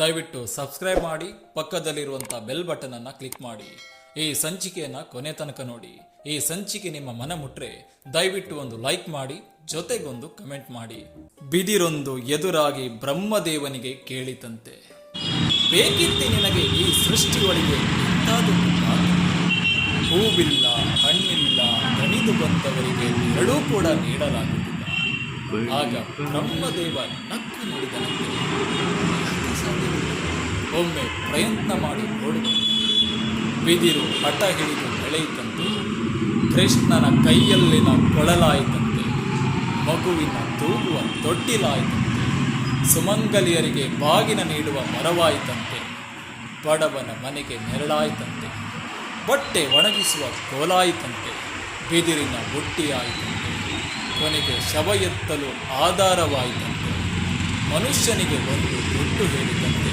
ದಯವಿಟ್ಟು ಸಬ್ಸ್ಕ್ರೈಬ್ ಮಾಡಿ, ಪಕ್ಕದಲ್ಲಿರುವಂಥ bell button ಅನ್ನು ಕ್ಲಿಕ್ ಮಾಡಿ. ಈ ಸಂಚಿಕೆಯನ್ನು ಕೊನೆ ತನಕ ನೋಡಿ. ಈ ಸಂಚಿಕೆ ನಿಮ್ಮ ಮನ ಮುಟ್ರೆ ದಯವಿಟ್ಟು ಒಂದು ಲೈಕ್ ಮಾಡಿ, ಜೊತೆಗೊಂದು ಕಮೆಂಟ್ ಮಾಡಿ. ಬಿದಿರೊಂದು ಎದುರಾಗಿ ಬ್ರಹ್ಮದೇವನಿಗೆ ಕೇಳಿತಂತೆ, ಬೇಕಿತ್ತೆ ನಿನಗೆ ಈ ಸೃಷ್ಟಿಯೊಳಗೆ ಇಂಥದೊಂದು ಮಾತು. ಹೂವಿಲ್ಲ, ಹಣ್ಣಿಲ್ಲ, ದಣಿದು ಬಂದವರಿಗೆ ಎರಡೂ ಕೂಡ ನೀಡಲಾಗುವುದಿಲ್ಲ. ಆಗ ಬ್ರಹ್ಮದೇವ ನಕ್ಕು ನುಡಿದನಂತೆ, ಒಮ್ಮೆ ಪ್ರಯತ್ನ ಮಾಡಿ ನೋಡುವ. ಬಿದಿರು ಹಠ ಹಿಡಿದು ಬೆಳೆಯಿತಂತೆ, ಕೃಷ್ಣನ ಕೈಯಲ್ಲಿನ ಕೊಳಲಾಯಿತಂತೆ, ಮಗುವಿನ ತೂಗುವ ತೊಟ್ಟಿಲಾಯಿತಂತೆ, ಸುಮಂಗಲಿಯರಿಗೆ ಬಾಗಿನ ನೀಡುವ ಮರವಾಯಿತಂತೆ, ಬಡವನ ಮನೆಗೆ ನೆರಳಾಯಿತಂತೆ, ಬಟ್ಟೆ ಒಣಗಿಸುವ ಕೋಲಾಯಿತಂತೆ, ಬಿದಿರಿನ ಬುಟ್ಟಿಯಾಯಿತಂತೆ, ಕೊನೆಗೆ ಶವ ಎತ್ತಲು ಆಧಾರವಾಯಿತಂತೆ, ಮನುಷ್ಯನಿಗೆ ಒಂದು ದುಡ್ಡು ಹೇಳಿದಂತೆ.